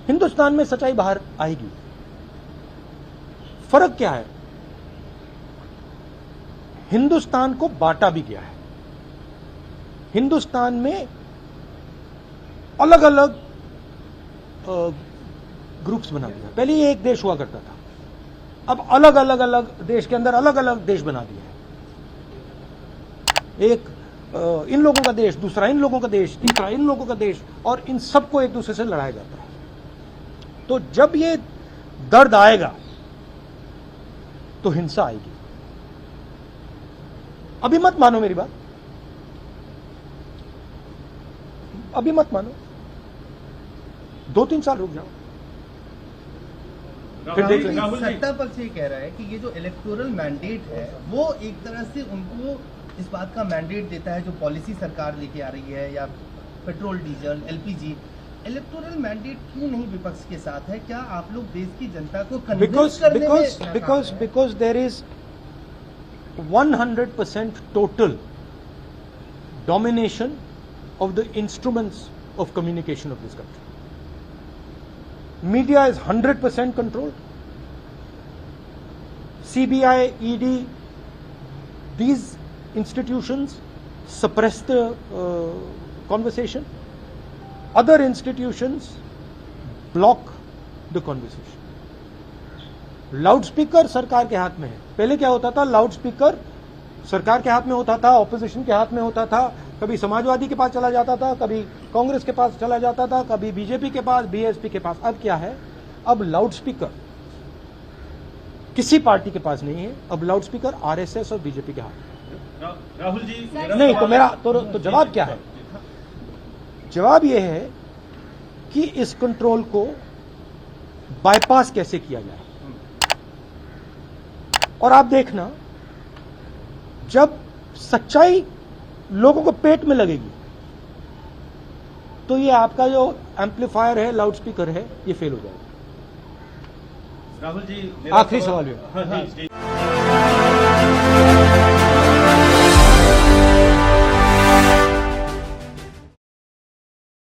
हिंदुस्तान में सच्चाई बाहर आएगी। फर्क क्या है? हिंदुस्तान को बांटा भी गया है। हिंदुस्तान में अलग अलग ग्रुप्स बना दिया। पहले ये एक देश हुआ करता था, अब अलग अलग देश के अंदर अलग अलग देश बना दिया है। एक इन लोगों का देश, दूसरा इन लोगों का देश, तीसरा इन लोगों का देश, और इन सबको एक दूसरे से लड़ाया जाता है। तो जब ये दर्द आएगा तो हिंसा आएगी। अभी मत मानो मेरी बात, अभी मत मानो, 2-3 साल रुक जाओ, फिर देख लेंगे। सत्ता पक्ष ये कह रहा है कि ये जो इलेक्टोरल मैंडेट है वो एक तरह से उनको इस बात का मैंडेट देता है जो पॉलिसी सरकार लेके आ रही है, या petrol diesel LPG, electoral mandate क्यों नहीं विपक्ष के साथ है? क्या आप लोग देश की जनता को कन्विंस करने में नाकाम हैं? because there is 100% total domination of the instruments of communication of this country. Media is 100% controlled. CBI, ED, these institutions suppress the conversation. Other institutions block the conversation. Loud speaker सरकार के हाथ में है। पहले क्या होता था? लाउड स्पीकर सरकार के हाथ में होता था, ऑपोजिशन के हाथ में होता था, कभी समाजवादी के पास चला जाता था, कभी कांग्रेस के पास चला जाता था, कभी बीजेपी के पास, बीएसपी के पास। अब क्या है? अब लाउड स्पीकर किसी पार्टी के पास नहीं है, अब लाउड स्पीकर आरएसएस और बीजेपी के हाथ में। राहुल जी नहीं तो मेरा तो जवाब क्या है? जवाब यह है कि इस कंट्रोल को बाईपास कैसे किया जाए। और आप देखना, जब सच्चाई लोगों को पेट में लगेगी तो ये आपका जो एम्पलीफायर है, लाउड स्पीकर है, ये फेल हो जाएगा। राहुल जी आखिरी सवाल है। हाँ जी